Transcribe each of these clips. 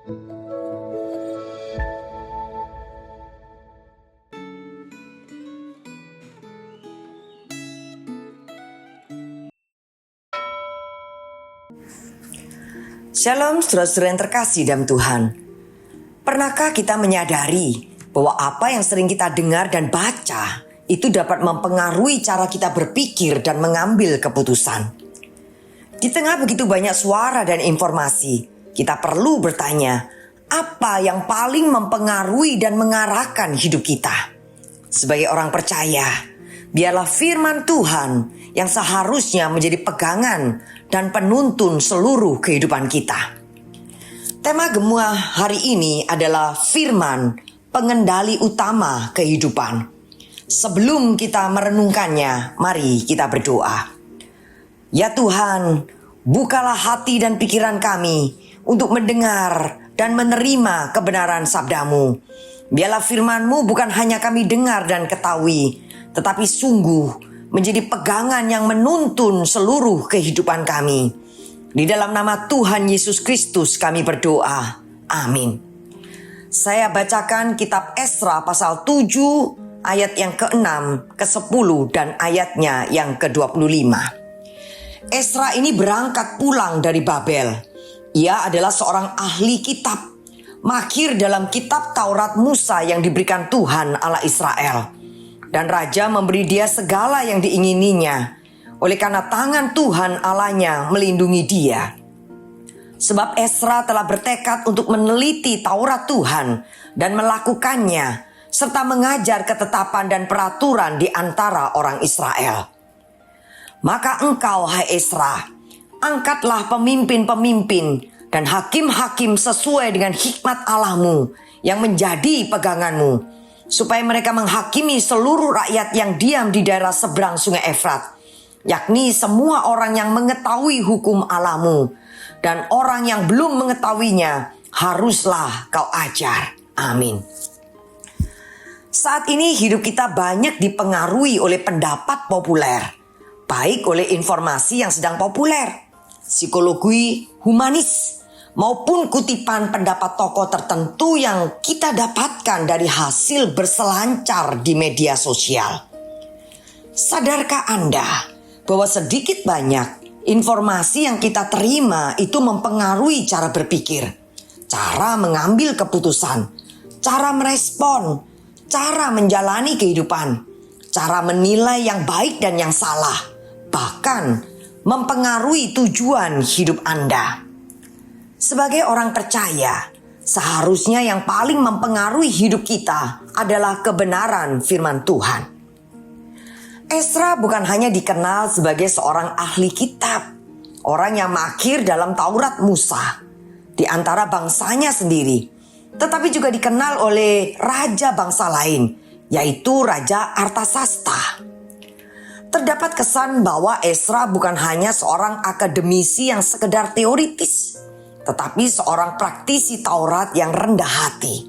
Shalom saudara-saudara yang terkasih dalam Tuhan. Pernahkah kita menyadari bahwa apa yang sering kita dengar dan baca itu dapat mempengaruhi cara kita berpikir dan mengambil keputusan? Di tengah begitu banyak suara dan informasi, kita perlu bertanya, apa yang paling mempengaruhi dan mengarahkan hidup kita? Sebagai orang percaya, biarlah firman Tuhan yang seharusnya menjadi pegangan dan penuntun seluruh kehidupan kita. Tema Gemua hari ini adalah firman, pengendali utama kehidupan. Sebelum kita merenungkannya, mari kita berdoa. Ya Tuhan, bukalah hati dan pikiran kami untuk mendengar dan menerima kebenaran sabda-Mu. Biarlah firman-Mu bukan hanya kami dengar dan ketahui, tetapi sungguh menjadi pegangan yang menuntun seluruh kehidupan kami. Di dalam nama Tuhan Yesus Kristus kami berdoa. Amin. Saya bacakan kitab Esra pasal 7 ayat yang ke-6, ke-10 dan ayatnya yang ke-25. Esra ini berangkat pulang dari Babel. Ia adalah seorang ahli kitab, mahir dalam kitab Taurat Musa yang diberikan Tuhan Allah Israel. Dan raja memberi dia segala yang diingininya, oleh karena tangan Tuhan Allahnya melindungi dia. Sebab Esra telah bertekad untuk meneliti Taurat Tuhan dan melakukannya, serta mengajar ketetapan dan peraturan di antara orang Israel. Maka engkau, hai Esra, angkatlah pemimpin-pemimpin dan hakim-hakim sesuai dengan hikmat Allahmu yang menjadi peganganmu, supaya mereka menghakimi seluruh rakyat yang diam di daerah seberang sungai Efrat, yakni semua orang yang mengetahui hukum Allahmu, dan orang yang belum mengetahuinya haruslah kau ajar. Amin. Saat ini hidup kita banyak dipengaruhi oleh pendapat populer, baik oleh informasi yang sedang populer, psikologi humanis, maupun kutipan pendapat tokoh tertentu yang kita dapatkan dari hasil berselancar di media sosial. Sadarkah Anda bahwa sedikit banyak informasi yang kita terima itu mempengaruhi cara berpikir, cara mengambil keputusan, cara merespon, cara menjalani kehidupan, cara menilai yang baik dan yang salah, bahkan mempengaruhi tujuan hidup Anda. Sebagai orang percaya, seharusnya yang paling mempengaruhi hidup kita adalah kebenaran firman Tuhan. Esra bukan hanya dikenal sebagai seorang ahli kitab, orang yang mahir dalam Taurat Musa di antara bangsanya sendiri, tetapi juga dikenal oleh raja bangsa lain, yaitu Raja Artasasta. Terdapat kesan bahwa Esra bukan hanya seorang akademisi yang sekedar teoritis, tetapi seorang praktisi Taurat yang rendah hati.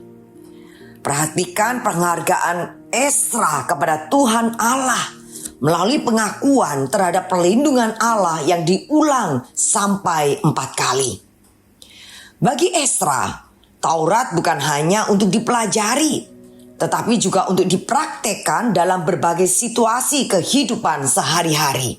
Perhatikan penghargaan Esra kepada Tuhan Allah melalui pengakuan terhadap perlindungan Allah yang diulang sampai 4 kali. Bagi Esra, Taurat bukan hanya untuk dipelajari, tetapi juga untuk dipraktekkan dalam berbagai situasi kehidupan sehari-hari.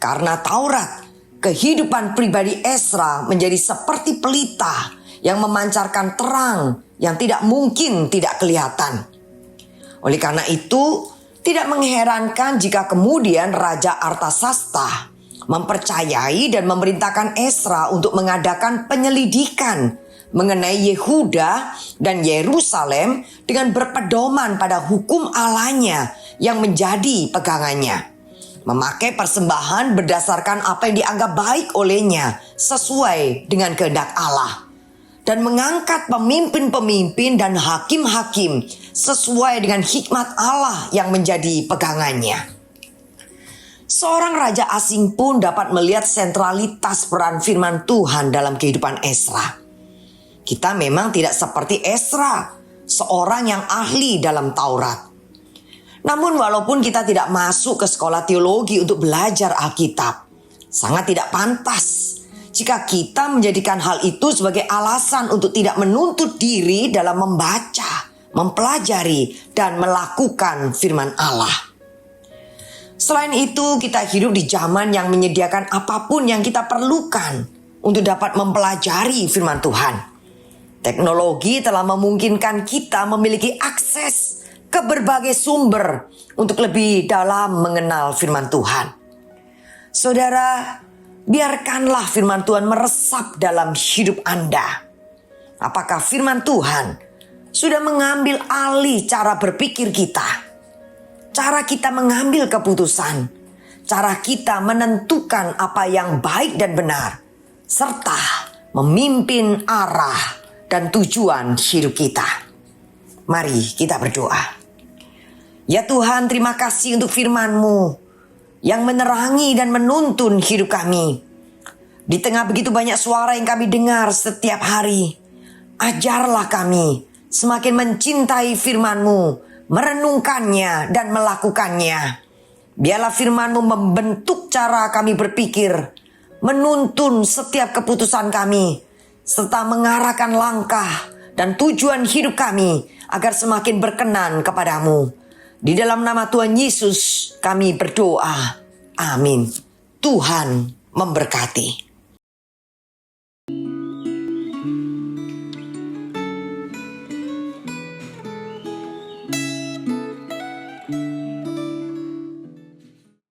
Karena Taurat, kehidupan pribadi Esra menjadi seperti pelita yang memancarkan terang yang tidak mungkin tidak kelihatan. Oleh karena itu, tidak mengherankan jika kemudian Raja Artasasta mempercayai dan memerintahkan Esra untuk mengadakan penyelidikan mengenai Yehuda dan Yerusalem dengan berpedoman pada hukum Allahnya yang menjadi pegangannya. Memakai persembahan berdasarkan apa yang dianggap baik olehnya sesuai dengan kehendak Allah. Dan mengangkat pemimpin-pemimpin dan hakim-hakim sesuai dengan hikmat Allah yang menjadi pegangannya. Seorang raja asing pun dapat melihat sentralitas peran firman Tuhan dalam kehidupan Esra. Kita memang tidak seperti Esra, seorang yang ahli dalam Taurat. Namun walaupun kita tidak masuk ke sekolah teologi untuk belajar Alkitab, sangat tidak pantas jika kita menjadikan hal itu sebagai alasan untuk tidak menuntut diri dalam membaca, mempelajari, dan melakukan firman Allah. Selain itu, kita hidup di zaman yang menyediakan apapun yang kita perlukan untuk dapat mempelajari firman Tuhan. Teknologi telah memungkinkan kita memiliki akses ke berbagai sumber untuk lebih dalam mengenal firman Tuhan. Saudara, biarkanlah firman Tuhan meresap dalam hidup Anda. Apakah firman Tuhan sudah mengambil alih cara berpikir kita? Cara kita mengambil keputusan, cara kita menentukan apa yang baik dan benar, serta memimpin arah dan tujuan hidup kita. Mari kita berdoa. Ya Tuhan, terima kasih untuk firman-Mu yang menerangi dan menuntun hidup kami. Di tengah begitu banyak suara yang kami dengar setiap hari, ajarlah kami semakin mencintai firman-Mu, merenungkannya dan melakukannya. Biarlah firman-Mu membentuk cara kami berpikir, menuntun setiap keputusan kami, serta mengarahkan langkah dan tujuan hidup kami agar semakin berkenan kepadamu. Di dalam nama Tuhan Yesus kami berdoa. Amin. Tuhan memberkati.